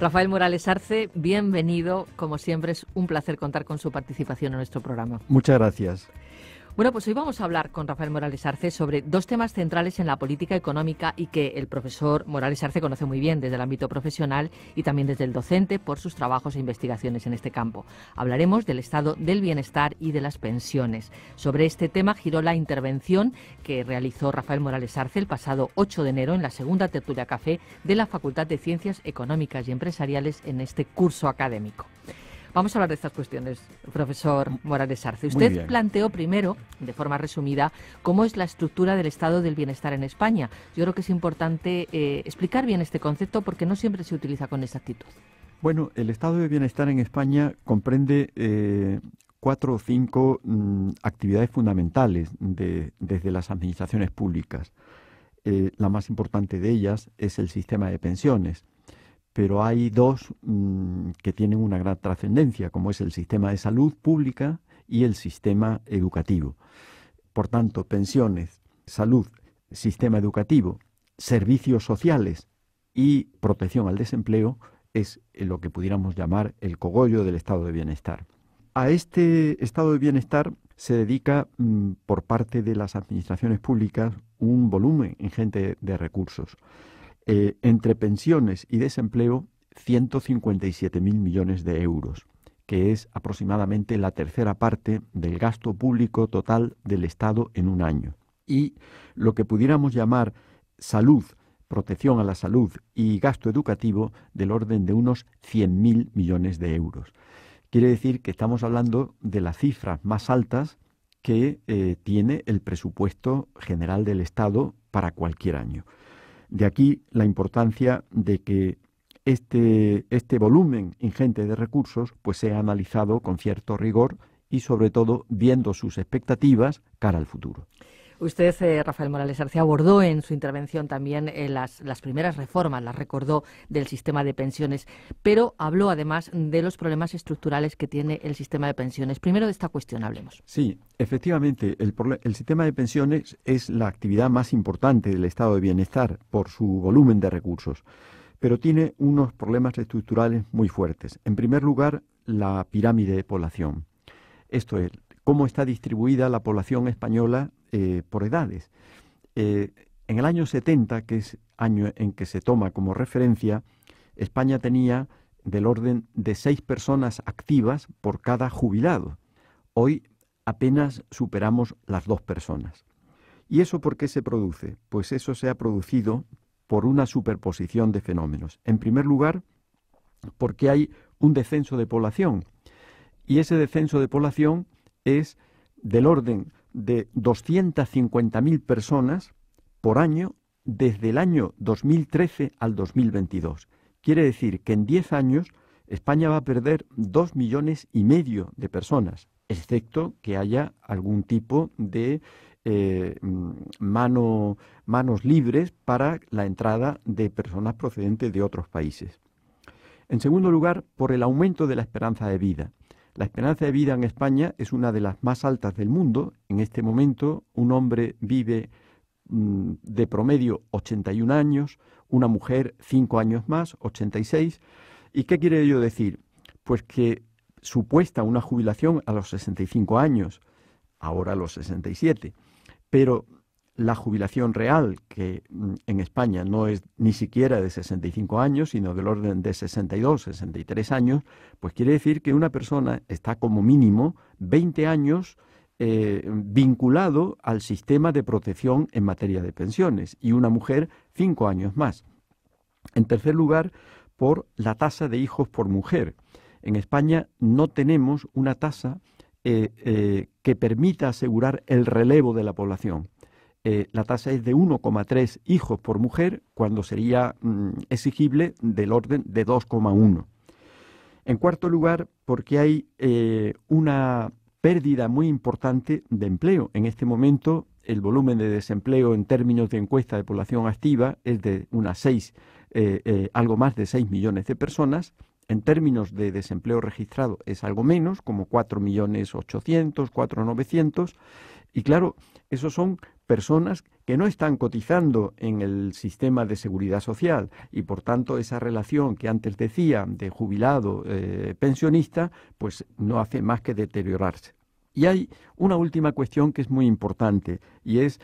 Rafael Morales Arce, bienvenido. Como siempre, es un placer contar con su participación en nuestro programa. Muchas gracias. Bueno, pues hoy vamos a hablar con Rafael Morales Arce sobre dos temas centrales en la política económica y que el profesor Morales Arce conoce muy bien desde el ámbito profesional y también desde el docente por sus trabajos e investigaciones en este campo. Hablaremos del estado del bienestar y de las pensiones. Sobre este tema giró la intervención que realizó Rafael Morales Arce el pasado 8 de enero en la segunda tertulia café de la Facultad de Ciencias Económicas y Empresariales en este curso académico. Vamos a hablar de estas cuestiones, profesor Morales Arce. Usted planteó primero, de forma resumida, cómo es la estructura del estado del bienestar en España. Yo creo que es importante explicar bien este concepto porque no siempre se utiliza con exactitud. Bueno, el estado de bienestar en España comprende 4 o 5 actividades fundamentales desde las administraciones públicas. La más importante de ellas es el sistema de pensiones. Pero hay 2 que tienen una gran trascendencia, como es el sistema de salud pública y el sistema educativo. Por tanto, pensiones, salud, sistema educativo, servicios sociales y protección al desempleo es lo que pudiéramos llamar el cogollo del estado de bienestar. A este estado de bienestar se dedica por parte de las administraciones públicas un volumen ingente de recursos. Entre pensiones y desempleo, 157.000 millones de euros, que es aproximadamente la tercera parte del gasto público total del Estado en un año. Y lo que pudiéramos llamar salud, protección a la salud y gasto educativo del orden de unos 100.000 millones de euros. Quiere decir que estamos hablando de las cifras más altas que tiene el presupuesto general del Estado para cualquier año. De aquí la importancia de que este volumen ingente de recursos pues sea analizado con cierto rigor y sobre todo viendo sus expectativas cara al futuro. Usted, Rafael Morales Arce, abordó en su intervención también las primeras reformas, las recordó del sistema de pensiones, pero habló además de los problemas estructurales que tiene el sistema de pensiones. Primero de esta cuestión hablemos. Sí, efectivamente, el sistema de pensiones es la actividad más importante del estado de bienestar por su volumen de recursos, pero tiene unos problemas estructurales muy fuertes. En primer lugar, la pirámide de población. Esto es, cómo está distribuida la población española por edades. En el año 70, que es año en que se toma como referencia, España tenía del orden de 6 personas activas por cada jubilado. Hoy apenas superamos las 2 personas. ¿Y eso por qué se produce? Pues eso se ha producido por una superposición de fenómenos. En primer lugar, porque hay un descenso de población. Y ese descenso de población es del orden de 250.000 personas por año desde el año 2013 al 2022. Quiere decir que en 10 años España va a perder 2,5 millones de personas, excepto que haya algún tipo de manos libres para la entrada de personas procedentes de otros países. En segundo lugar, por el aumento de la esperanza de vida. La esperanza de vida en España es una de las más altas del mundo. En este momento, un hombre vive de promedio 81 años, una mujer 5 años más, 86. ¿Y qué quiere ello decir? Pues que supuesta una jubilación a los 65 años, ahora a los 67, pero la jubilación real, que en España no es ni siquiera de 65 años, sino del orden de 62, 63 años, pues quiere decir que una persona está como mínimo 20 años vinculado al sistema de protección en materia de pensiones y una mujer 5 años más. En tercer lugar, por la tasa de hijos por mujer. En España no tenemos una tasa que permita asegurar el relevo de la población. La tasa es de 1,3 hijos por mujer, cuando sería exigible del orden de 2,1. En cuarto lugar, porque hay una pérdida muy importante de empleo. En este momento, el volumen de desempleo en términos de encuesta de población activa es de algo más de 6 millones de personas. En términos de desempleo registrado es algo menos, como 4.800.000, 4.900.000. Y claro, esos son personas que no están cotizando en el sistema de seguridad social y por tanto esa relación que antes decía de jubilado pensionista pues no hace más que deteriorarse. Y hay una última cuestión que es muy importante y es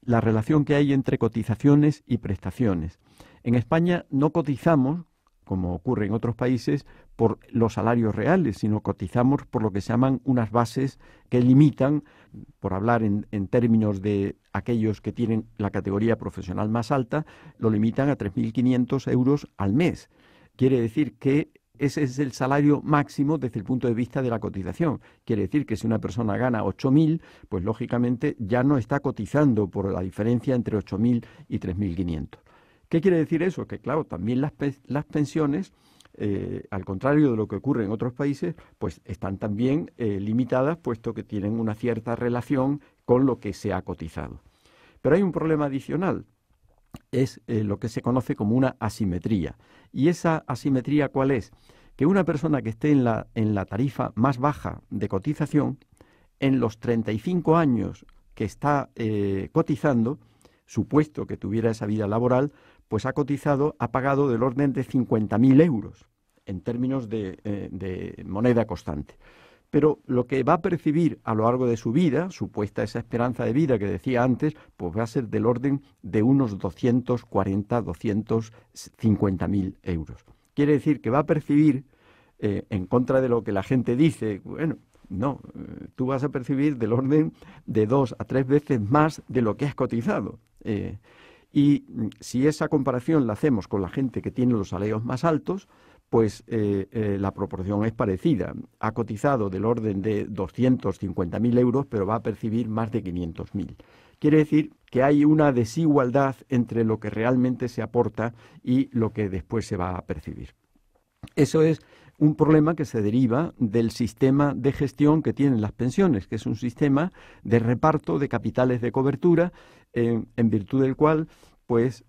la relación que hay entre cotizaciones y prestaciones. En España no cotizamos, como ocurre en otros países, por los salarios reales, sino cotizamos por lo que se llaman unas bases que limitan, por hablar en términos de aquellos que tienen la categoría profesional más alta, lo limitan a 3.500 euros al mes. Quiere decir que ese es el salario máximo desde el punto de vista de la cotización. Quiere decir que si una persona gana 8.000, pues lógicamente ya no está cotizando por la diferencia entre 8.000 y 3.500. ¿Qué quiere decir eso? Que claro, también las pensiones, al contrario de lo que ocurre en otros países, pues están también limitadas, puesto que tienen una cierta relación con lo que se ha cotizado. Pero hay un problema adicional, es lo que se conoce como una asimetría. ¿Y esa asimetría cuál es? Que una persona que esté en la tarifa más baja de cotización, en los 35 años que está cotizando, supuesto que tuviera esa vida laboral, pues ha pagado del orden de 50.000 euros en términos de moneda constante. Pero lo que va a percibir a lo largo de su vida, supuesta esa esperanza de vida que decía antes, pues va a ser del orden de unos 250.000 euros. Quiere decir que va a percibir, en contra de lo que la gente dice, bueno, no, tú vas a percibir del orden de 2 a 3 veces más de lo que has cotizado. Y si esa comparación la hacemos con la gente que tiene los salarios más altos, pues la proporción es parecida. Ha cotizado del orden de 250.000 euros, pero va a percibir más de 500.000. Quiere decir que hay una desigualdad entre lo que realmente se aporta y lo que después se va a percibir. Eso es un problema que se deriva del sistema de gestión que tienen las pensiones, que es un sistema de reparto de capitales de cobertura, en virtud del cual pues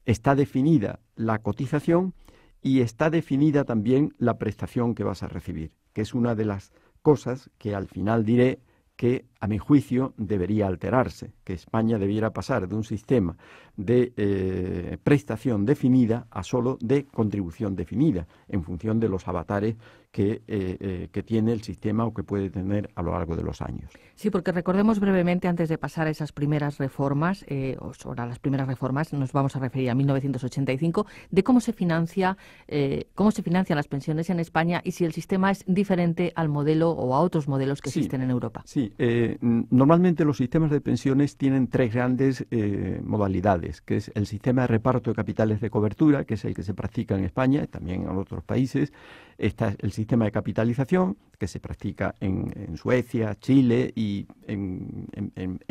está definida la cotización y está definida también la prestación que vas a recibir, que es una de las cosas que al final diré que, a mi juicio, debería alterarse, que España debiera pasar de un sistema de prestación definida a solo de contribución definida, en función de los avatares que tiene el sistema o que puede tener a lo largo de los años. Sí, porque recordemos brevemente, antes de pasar a esas primeras reformas, o sobre las primeras reformas, nos vamos a referir a 1985, de cómo se financian las pensiones en España y si el sistema es diferente al modelo o a otros modelos que existen en Europa. Sí, normalmente los sistemas de pensiones tienen 3 grandes modalidades, que es el sistema de reparto de capitales de cobertura, que es el que se practica en España y también en otros países. Está el sistema de capitalización, que se practica en Suecia, Chile y en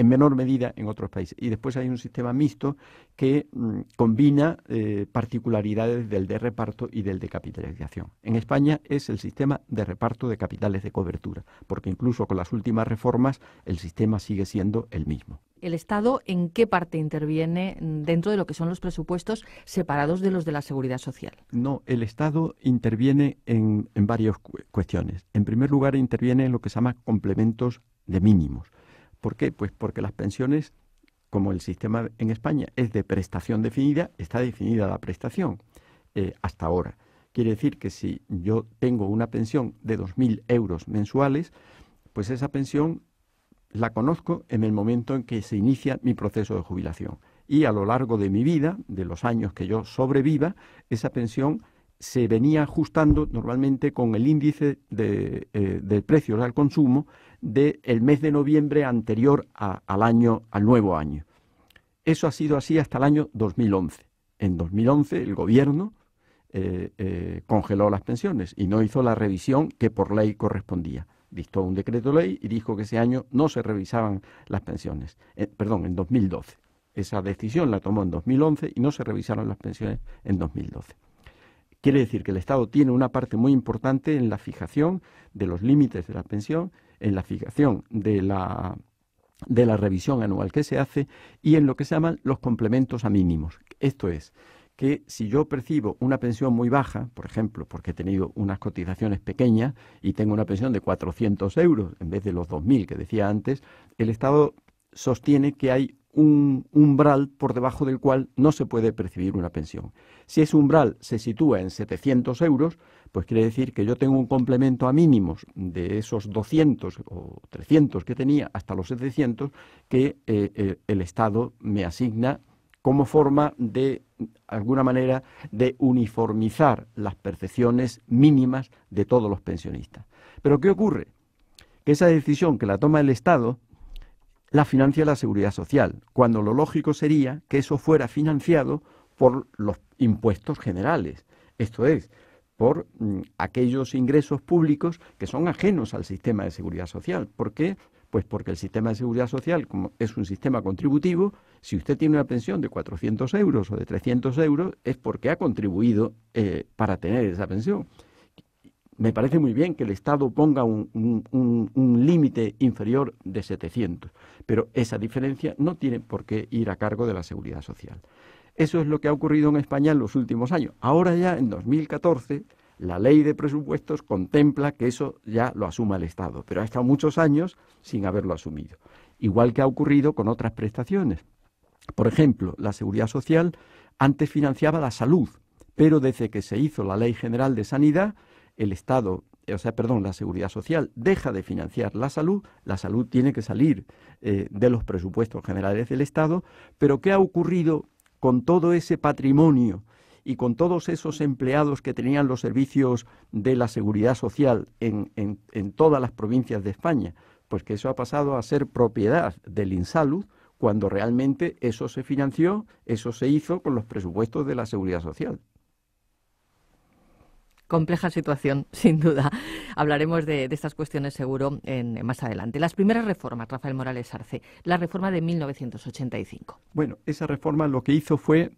menor medida en otros países. Y después hay un sistema mixto que combina particularidades del de reparto y del de capitalización. En España es el sistema de reparto de capitales de cobertura, porque incluso con las últimas reformas el sistema sigue siendo el mismo. ¿El Estado en qué parte interviene dentro de lo que son los presupuestos separados de los de la Seguridad Social? No, el Estado interviene en varias cuestiones. En primer lugar, interviene en lo que se llama complementos de mínimos. ¿Por qué? Pues porque las pensiones, como el sistema en España es de prestación definida, está definida la prestación hasta ahora. Quiere decir que si yo tengo una pensión de 2.000 euros mensuales, pues esa pensión la conozco en el momento en que se inicia mi proceso de jubilación. Y a lo largo de mi vida, de los años que yo sobreviva, esa pensión se venía ajustando normalmente con el índice de precios al consumo del mes de noviembre anterior al nuevo año. Eso ha sido así hasta el año 2011. En 2011 el gobierno congeló las pensiones y no hizo la revisión que por ley correspondía. Dictó un decreto ley y dijo que ese año no se revisaban las pensiones. En 2012. Esa decisión la tomó en 2011 y no se revisaron las pensiones en 2012. Quiere decir que el Estado tiene una parte muy importante en la fijación de los límites de la pensión, en la fijación de la revisión anual que se hace y en lo que se llaman los complementos a mínimos. Esto es, que si yo percibo una pensión muy baja, por ejemplo, porque he tenido unas cotizaciones pequeñas y tengo una pensión de 400 euros en vez de los 2.000 que decía antes, el Estado sostiene que hay un umbral por debajo del cual no se puede percibir una pensión. Si ese umbral se sitúa en 700 euros, pues quiere decir que yo tengo un complemento a mínimos de esos 200 o 300 que tenía hasta los 700 que el Estado me asigna como forma de alguna manera de uniformizar las percepciones mínimas de todos los pensionistas. Pero ¿qué ocurre? Que esa decisión que la toma el Estado la financia la Seguridad Social, cuando lo lógico sería que eso fuera financiado por los impuestos generales, esto es, por aquellos ingresos públicos que son ajenos al sistema de Seguridad Social. ¿Por qué? Pues porque el sistema de Seguridad Social, como es un sistema contributivo, si usted tiene una pensión de 400 euros o de 300 euros, es porque ha contribuido para tener esa pensión. Me parece muy bien que el Estado ponga un límite inferior de 700, pero esa diferencia no tiene por qué ir a cargo de la Seguridad Social. Eso es lo que ha ocurrido en España en los últimos años. Ahora ya, en 2014, la ley de presupuestos contempla que eso ya lo asuma el Estado, pero ha estado muchos años sin haberlo asumido. Igual que ha ocurrido con otras prestaciones. Por ejemplo, la Seguridad Social antes financiaba la salud, pero desde que se hizo la Ley General de Sanidad, el Estado, la Seguridad Social deja de financiar la salud tiene que salir de los presupuestos generales del Estado, pero ¿qué ha ocurrido con todo ese patrimonio y con todos esos empleados que tenían los servicios de la Seguridad Social en todas las provincias de España? Pues que eso ha pasado a ser propiedad del Insalud, cuando realmente eso se financió, eso se hizo con los presupuestos de la Seguridad Social. Compleja situación, sin duda. Hablaremos de estas cuestiones seguro más adelante. Las primeras reformas, Rafael Morales Arce, la reforma de 1985. Bueno, esa reforma lo que hizo fue,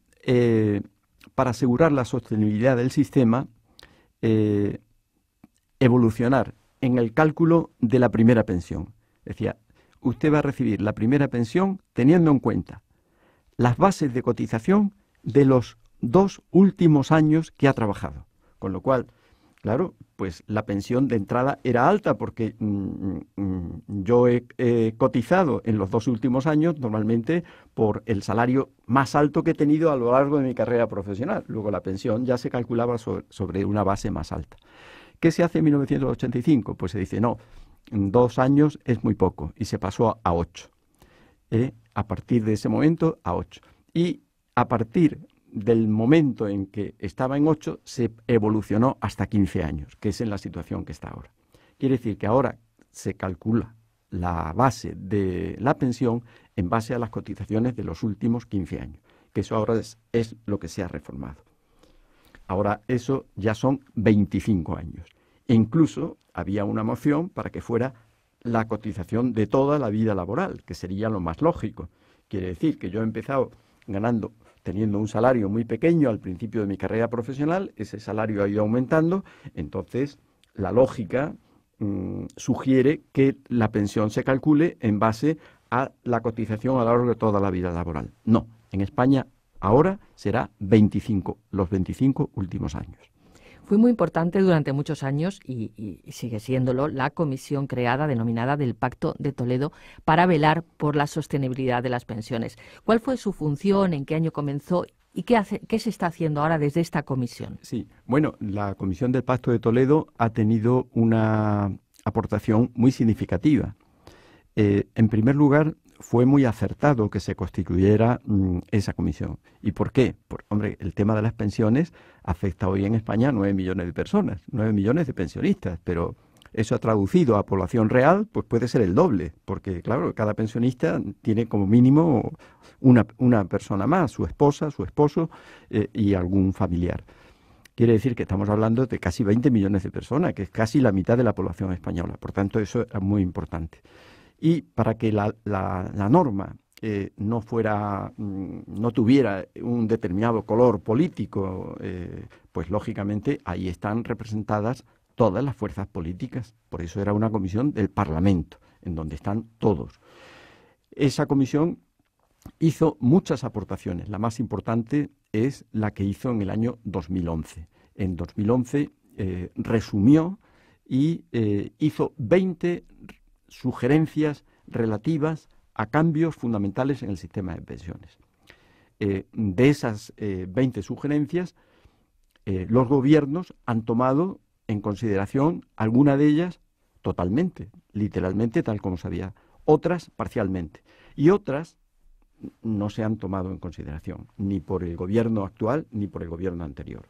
para asegurar la sostenibilidad del sistema, evolucionar en el cálculo de la primera pensión. Decía, usted va a recibir la primera pensión teniendo en cuenta las bases de cotización de los 2 últimos años que ha trabajado. Con lo cual, claro, pues la pensión de entrada era alta porque yo he cotizado en los 2 últimos años normalmente por el salario más alto que he tenido a lo largo de mi carrera profesional. Luego la pensión ya se calculaba sobre una base más alta. ¿Qué se hace en 1985? Pues se dice, no, 2 años es muy poco y se pasó a 8. A partir de ese momento a 8. Y a partir del momento en que estaba en 8, se evolucionó hasta 15 años, que es en la situación que está ahora. Quiere decir que ahora se calcula la base de la pensión en base a las cotizaciones de los últimos 15 años, que eso ahora es lo que se ha reformado. Ahora eso ya son 25 años. E incluso había una moción para que fuera la cotización de toda la vida laboral, que sería lo más lógico. Quiere decir que yo he empezado teniendo un salario muy pequeño al principio de mi carrera profesional, ese salario ha ido aumentando, entonces la lógica sugiere que la pensión se calcule en base a la cotización a lo largo de toda la vida laboral. No, en España ahora será los 25 últimos años. Fue muy importante durante muchos años, y sigue siéndolo, la comisión creada, denominada del Pacto de Toledo, para velar por la sostenibilidad de las pensiones. ¿Cuál fue su función? ¿En qué año comenzó? ¿Y qué se está haciendo ahora desde esta comisión? Sí, bueno, la comisión del Pacto de Toledo ha tenido una aportación muy significativa. En primer lugar, fue muy acertado que se constituyera esa comisión. ¿Y por qué? Hombre, el tema de las pensiones afecta hoy en España a 9 millones de personas, 9 millones de pensionistas, pero eso traducido a población real, pues puede ser el doble, porque claro, cada pensionista tiene como mínimo una persona más, su esposa, su esposo y algún familiar. Quiere decir que estamos hablando de casi 20 millones de personas, que es casi la mitad de la población española. Por tanto, eso es muy importante. Y para que la norma no tuviera un determinado color político, pues lógicamente ahí están representadas todas las fuerzas políticas. Por eso era una comisión del Parlamento, en donde están todos. Esa comisión hizo muchas aportaciones. La más importante es la que hizo en el año 2011. En 2011 resumió y hizo 20 sugerencias relativas a cambios fundamentales en el sistema de pensiones. De esas 20 sugerencias, los gobiernos han tomado en consideración alguna de ellas totalmente, literalmente tal como se había, otras parcialmente, y otras no se han tomado en consideración, ni por el gobierno actual ni por el gobierno anterior.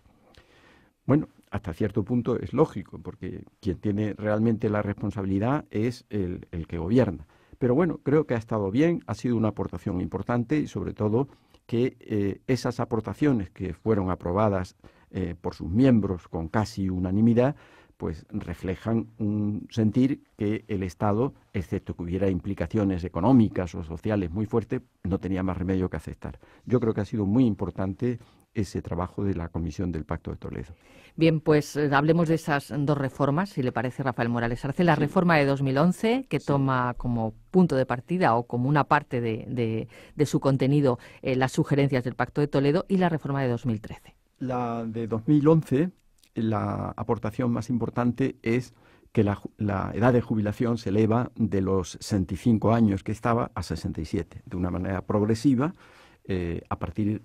Bueno, hasta cierto punto es lógico, porque quien tiene realmente la responsabilidad es el que gobierna. Pero bueno, creo que ha estado bien, ha sido una aportación importante y sobre todo que esas aportaciones que fueron aprobadas por sus miembros con casi unanimidad, pues reflejan un sentir que el Estado, excepto que hubiera implicaciones económicas o sociales muy fuertes, no tenía más remedio que aceptar. Yo creo que ha sido muy importante ese trabajo de la Comisión del Pacto de Toledo. Bien, pues hablemos de esas dos reformas, si le parece, Rafael Morales Arce. La reforma de 2011, que toma como punto de partida o como una parte de su contenido las sugerencias del Pacto de Toledo, y la reforma de 2013. La de 2011, la aportación más importante es que la edad de jubilación se eleva de los 65 años que estaba a 67, de una manera progresiva, a partir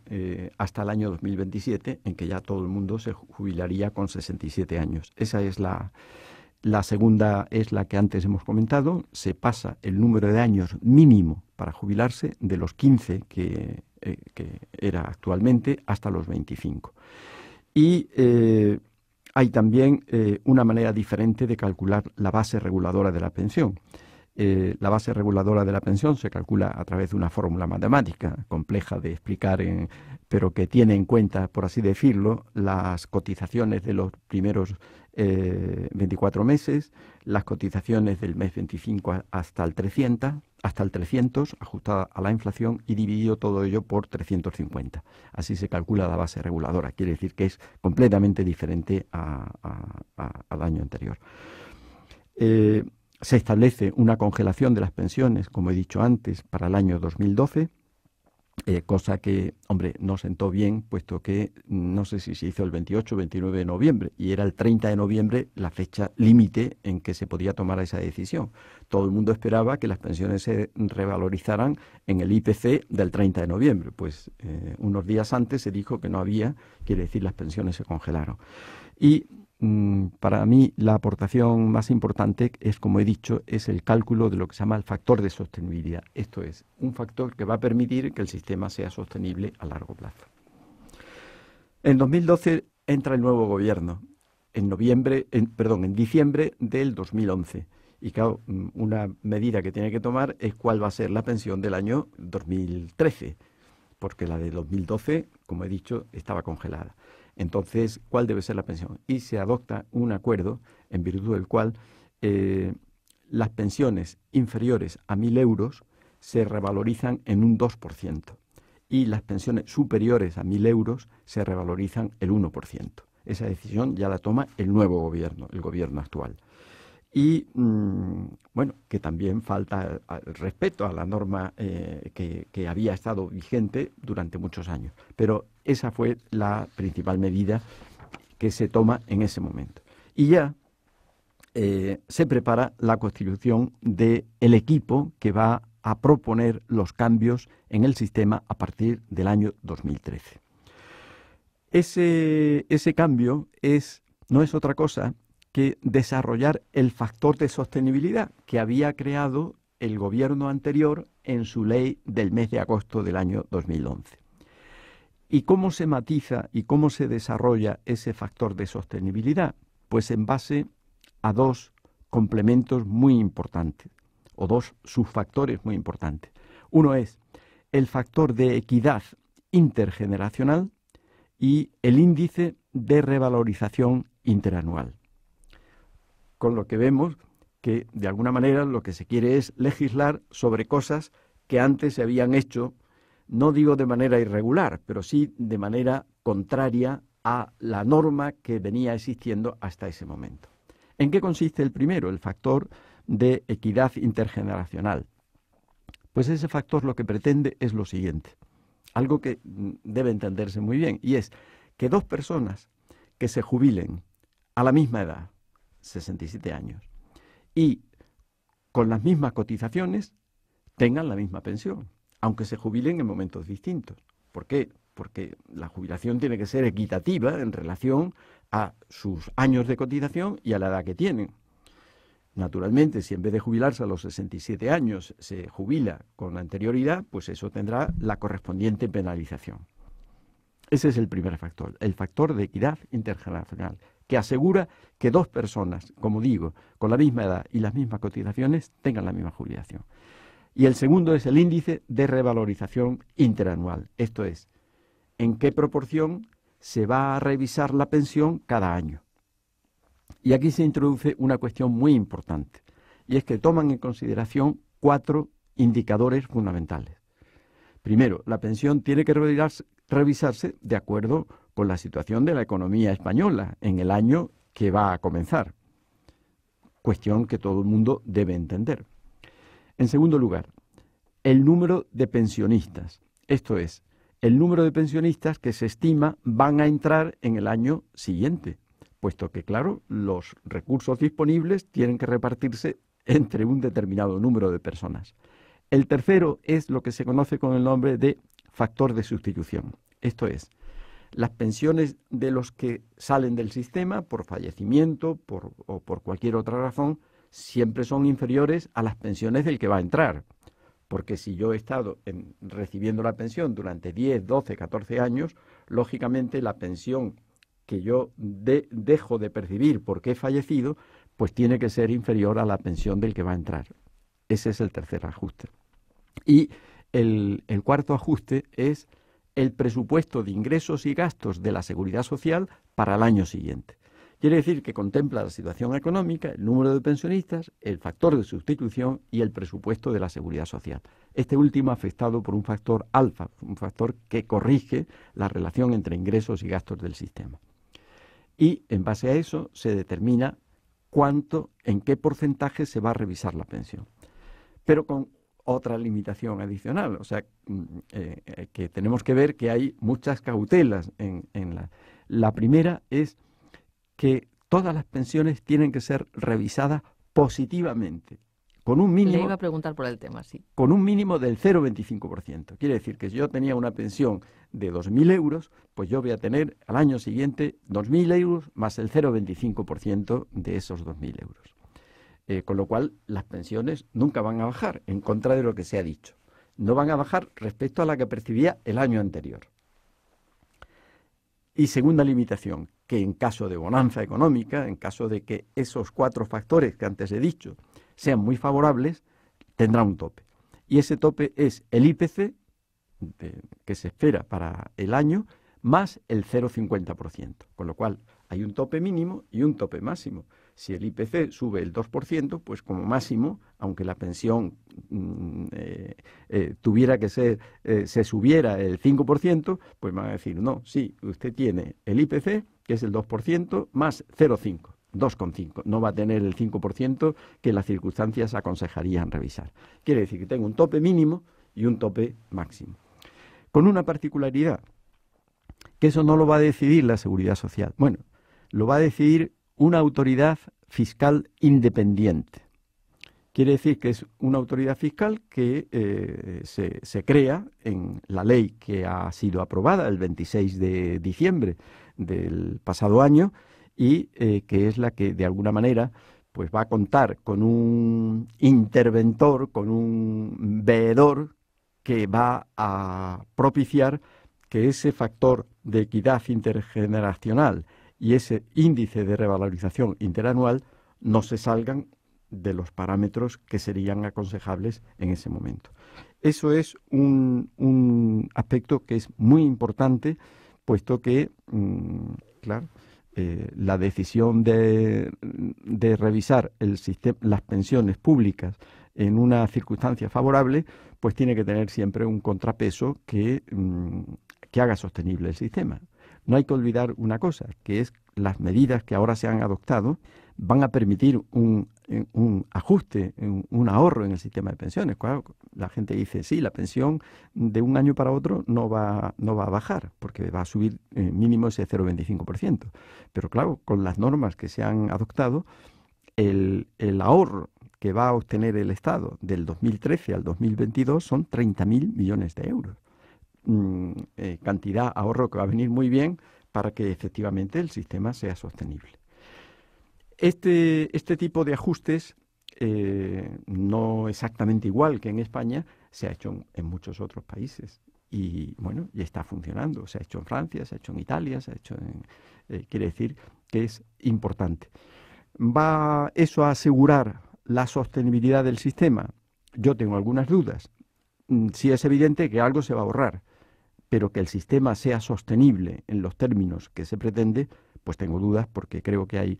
hasta el año 2027, en que ya todo el mundo se jubilaría con 67 años. Esa es la segunda, es la que antes hemos comentado. Se pasa el número de años mínimo para jubilarse de los 15 que era actualmente hasta los 25. Y hay también una manera diferente de calcular la base reguladora de la pensión. La base reguladora de la pensión se calcula a través de una fórmula matemática compleja de explicar, pero que tiene en cuenta, por así decirlo, las cotizaciones de los primeros 24 meses, las cotizaciones del mes 25 hasta el 300, ajustada a la inflación y dividido todo ello por 350. Así se calcula la base reguladora. Quiere decir que es completamente diferente al año anterior. Se establece una congelación de las pensiones, como he dicho antes, para el año 2012, cosa que, hombre, no sentó bien, puesto que no sé si se hizo el 28 o 29 de noviembre, y era el 30 de noviembre la fecha límite en que se podía tomar esa decisión. Todo el mundo esperaba que las pensiones se revalorizaran en el IPC del 30 de noviembre, pues unos días antes se dijo que no había, quiere decir las pensiones se congelaron. Y para mí la aportación más importante es, como he dicho, es el cálculo de lo que se llama el factor de sostenibilidad. Esto es, un factor que va a permitir que el sistema sea sostenible a largo plazo. En 2012 entra el nuevo gobierno, en diciembre del 2011. Y claro, una medida que tiene que tomar es cuál va a ser la pensión del año 2013, porque la de 2012, como he dicho, estaba congelada. Entonces, ¿cuál debe ser la pensión? Y se adopta un acuerdo en virtud del cual las pensiones inferiores a 1.000 euros se revalorizan en un 2% y las pensiones superiores a 1.000 euros se revalorizan el 1%. Esa decisión ya la toma el nuevo gobierno, el gobierno actual. Y, bueno, que también falta respeto a la norma que había estado vigente durante muchos años. Pero esa fue la principal medida que se toma en ese momento. Y ya se prepara la constitución del equipo que va a proponer los cambios en el sistema a partir del año 2013. Ese cambio no es otra cosa que desarrollar el factor de sostenibilidad que había creado el gobierno anterior en su ley del mes de agosto del año 2011. ¿Y cómo se matiza y cómo se desarrolla ese factor de sostenibilidad? Pues en base a dos complementos muy importantes, o dos subfactores muy importantes. Uno es el factor de equidad intergeneracional y el índice de revalorización interanual. Con lo que vemos que, de alguna manera, lo que se quiere es legislar sobre cosas que antes se habían hecho, no digo de manera irregular, pero sí de manera contraria a la norma que venía existiendo hasta ese momento. ¿En qué consiste el primero, el factor de equidad intergeneracional? Pues ese factor lo que pretende es lo siguiente, algo que debe entenderse muy bien, y es que dos personas que se jubilen a la misma edad, 67 años, y con las mismas cotizaciones, tengan la misma pensión, aunque se jubilen en momentos distintos. ¿Por qué? Porque la jubilación tiene que ser equitativa en relación a sus años de cotización y a la edad que tienen. Naturalmente, si en vez de jubilarse a los 67 años se jubila con anterioridad, pues eso tendrá la correspondiente penalización. Ese es el primer factor, el factor de equidad intergeneracional, que asegura que dos personas, como digo, con la misma edad y las mismas cotizaciones, tengan la misma jubilación. Y el segundo es el índice de revalorización interanual, esto es, en qué proporción se va a revisar la pensión cada año. Y aquí se introduce una cuestión muy importante, y es que toman en consideración 4 indicadores fundamentales. Primero, la pensión tiene que revisarse de acuerdo con la situación de la economía española en el año que va a comenzar, cuestión que todo el mundo debe entender. En segundo lugar, el número de pensionistas, esto es, el número de pensionistas que se estima van a entrar en el año siguiente, puesto que, claro, los recursos disponibles tienen que repartirse entre un determinado número de personas. El tercero es lo que se conoce con el nombre de factor de sustitución. Esto es, las pensiones de los que salen del sistema por fallecimiento o por cualquier otra razón siempre son inferiores a las pensiones del que va a entrar. Porque si yo he estado recibiendo la pensión durante 10, 12, 14 años, lógicamente la pensión que yo dejo de percibir porque he fallecido, pues tiene que ser inferior a la pensión del que va a entrar. Ese es el tercer ajuste. Y el cuarto ajuste es el presupuesto de ingresos y gastos de la Seguridad Social para el año siguiente. Quiere decir que contempla la situación económica, el número de pensionistas, el factor de sustitución y el presupuesto de la Seguridad Social. Este último afectado por un factor alfa, un factor que corrige la relación entre ingresos y gastos del sistema. Y en base a eso se determina en qué porcentaje se va a revisar la pensión. Pero con otra limitación adicional, o sea, que tenemos que ver que hay muchas cautelas La primera es que todas las pensiones tienen que ser revisadas positivamente, con un mínimo... Le iba a preguntar por el tema, sí. Con un mínimo del 0,25%. Quiere decir que si yo tenía una pensión de 2.000 euros, pues yo voy a tener al año siguiente 2.000 euros más el 0,25% de esos 2.000 euros. Con lo cual, las pensiones nunca van a bajar, en contra de lo que se ha dicho. No van a bajar respecto a la que percibía el año anterior. Y segunda limitación, que en caso de bonanza económica, en caso de que esos 4 factores que antes he dicho sean muy favorables, tendrá un tope. Y ese tope es el IPC, que se espera para el año, más el 0,50%. Con lo cual, hay un tope mínimo y un tope máximo. Si el IPC sube el 2%, pues como máximo, aunque la pensión tuviera que ser, se subiera el 5%, pues van a decir, no, sí, usted tiene el IPC, que es el 2%, más 0,5%. 2,5, no va a tener el 5% que las circunstancias aconsejarían revisar. Quiere decir que tengo un tope mínimo y un tope máximo. Con una particularidad, que eso no lo va a decidir la Seguridad Social. Bueno, lo va a decidir una autoridad fiscal independiente. Quiere decir que es una autoridad fiscal que se crea en la ley que ha sido aprobada el 26 de diciembre del pasado año, y que es la que de alguna manera pues va a contar con un interventor, con un veedor que va a propiciar que ese factor de equidad intergeneracional y ese índice de revalorización interanual no se salgan de los parámetros que serían aconsejables en ese momento. Eso es un aspecto que es muy importante, puesto que, claro, la decisión de revisar las pensiones públicas en una circunstancia favorable, pues tiene que tener siempre un contrapeso que haga sostenible el sistema. No hay que olvidar una cosa, que es las medidas que ahora se han adoptado van a permitir un ajuste, un ahorro en el sistema de pensiones. Claro, la gente dice, sí, la pensión de un año para otro no va a bajar, porque va a subir mínimo ese 0,25%. Pero claro, con las normas que se han adoptado, el ahorro que va a obtener el Estado del 2013 al 2022 son 30.000 millones de euros. Cantidad, ahorro que va a venir muy bien para que efectivamente el sistema sea sostenible. Este tipo de ajustes, no exactamente igual que en España, se ha hecho en muchos otros países. Y bueno, y está funcionando. Se ha hecho en Francia, se ha hecho en Italia, se ha hecho quiere decir que es importante. ¿Va eso a asegurar la sostenibilidad del sistema? Yo tengo algunas dudas. Sí es evidente que algo se va a ahorrar, pero que el sistema sea sostenible en los términos que se pretende, pues tengo dudas, porque creo que hay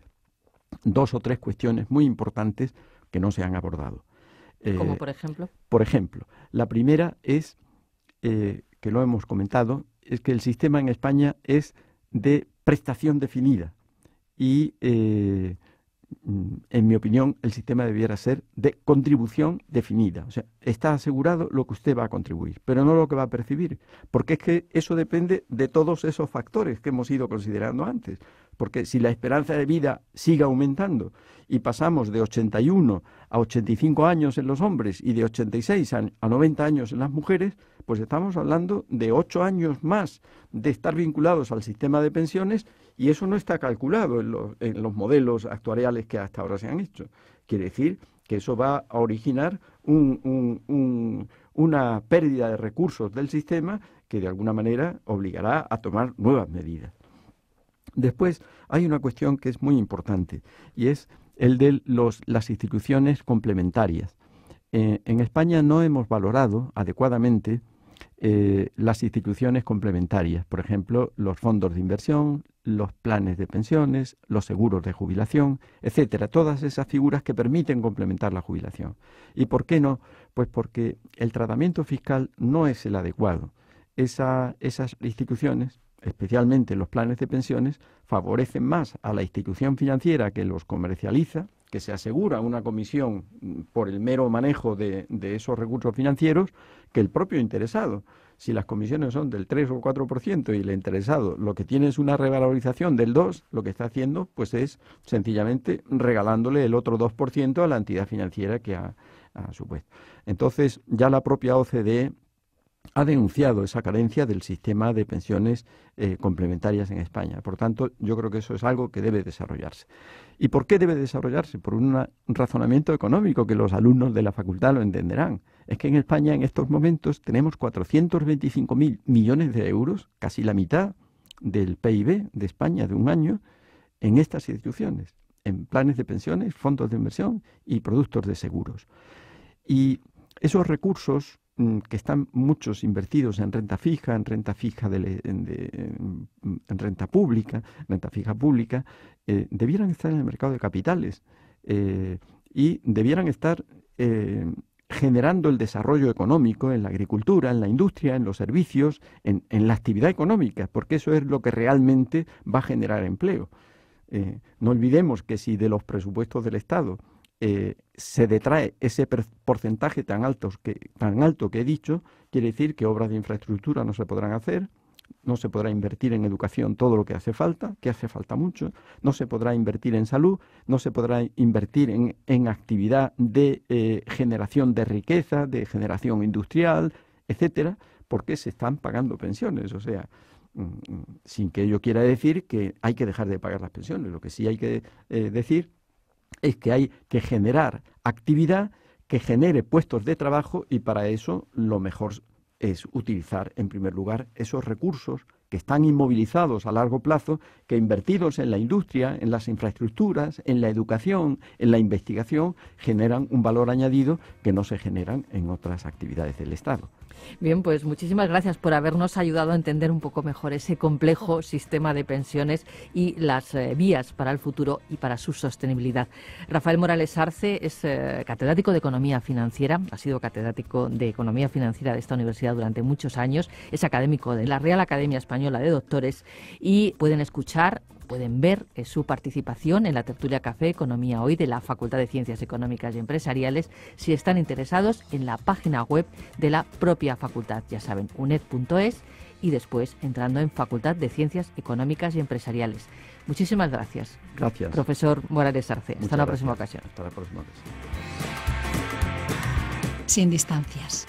2 o 3 cuestiones muy importantes que no se han abordado. ¿Como por ejemplo? Por ejemplo, la primera es, que lo hemos comentado, es que el sistema en España es de prestación definida y, en mi opinión, el sistema debiera ser de contribución definida. O sea, está asegurado lo que usted va a contribuir, pero no lo que va a percibir, porque es que eso depende de todos esos factores que hemos ido considerando antes. Porque si la esperanza de vida sigue aumentando y pasamos de 81 a 85 años en los hombres y de 86 a 90 años en las mujeres, pues estamos hablando de 8 años más de estar vinculados al sistema de pensiones, y eso no está calculado en los modelos actuariales que hasta ahora se han hecho. Quiere decir que eso va a originar una pérdida de recursos del sistema que de alguna manera obligará a tomar nuevas medidas. Después hay una cuestión que es muy importante, y es el de las instituciones complementarias. En España no hemos valorado adecuadamente las instituciones complementarias, por ejemplo, los fondos de inversión, los planes de pensiones, los seguros de jubilación, etcétera, todas esas figuras que permiten complementar la jubilación. ¿Y por qué no? Pues porque el tratamiento fiscal no es el adecuado. Esas instituciones, especialmente los planes de pensiones, favorecen más a la institución financiera que los comercializa, que se asegura una comisión por el mero manejo de esos recursos financieros, que el propio interesado. Si las comisiones son del 3 o 4% y el interesado lo que tiene es una revalorización del 2%, lo que está haciendo pues es sencillamente regalándole el otro 2% a la entidad financiera que ha supuesto. Entonces, ya la propia OCDE ha denunciado esa carencia del sistema de pensiones complementarias en España. Por tanto, yo creo que eso es algo que debe desarrollarse. ¿Y por qué debe desarrollarse? Por un razonamiento económico que los alumnos de la facultad lo entenderán. Es que en España en estos momentos tenemos 425.000 millones de euros, casi la mitad del PIB de España de un año, en estas instituciones, en planes de pensiones, fondos de inversión y productos de seguros. Y esos recursos, que están muchos invertidos en renta fija, en renta fija pública, debieran estar en el mercado de capitales y debieran estar generando el desarrollo económico en la agricultura, en la industria, en los servicios, en la actividad económica, porque eso es lo que realmente va a generar empleo. No olvidemos que si de los presupuestos del Estado se detrae ese porcentaje tan alto que he dicho, quiere decir que obras de infraestructura no se podrán hacer, no se podrá invertir en educación todo lo que hace falta mucho, no se podrá invertir en salud, no se podrá invertir en actividad de generación de riqueza, de generación industrial, etcétera, porque se están pagando pensiones. O sea, sin que ello quiera decir que hay que dejar de pagar las pensiones. Lo que sí hay que decir es que hay que generar actividad que genere puestos de trabajo, y para eso lo mejor es utilizar en primer lugar esos recursos que están inmovilizados a largo plazo, que invertidos en la industria, en las infraestructuras, en la educación, en la investigación, generan un valor añadido que no se generan en otras actividades del Estado. Bien, pues muchísimas gracias por habernos ayudado a entender un poco mejor ese complejo sistema de pensiones y las vías para el futuro y para su sostenibilidad. Rafael Morales Arce es catedrático de Economía Financiera, ha sido catedrático de Economía Financiera de esta universidad durante muchos años, es académico de la Real Academia Española de Doctores, y pueden ver su participación en la tertulia Café Economía Hoy de la Facultad de Ciencias Económicas y Empresariales si están interesados en la página web de la propia facultad. Ya saben, uned.es, y después entrando en Facultad de Ciencias Económicas y Empresariales. Muchísimas gracias. Gracias. Profesor Morales Arce. Hasta la próxima ocasión. Hasta la próxima ocasión. Sin distancias.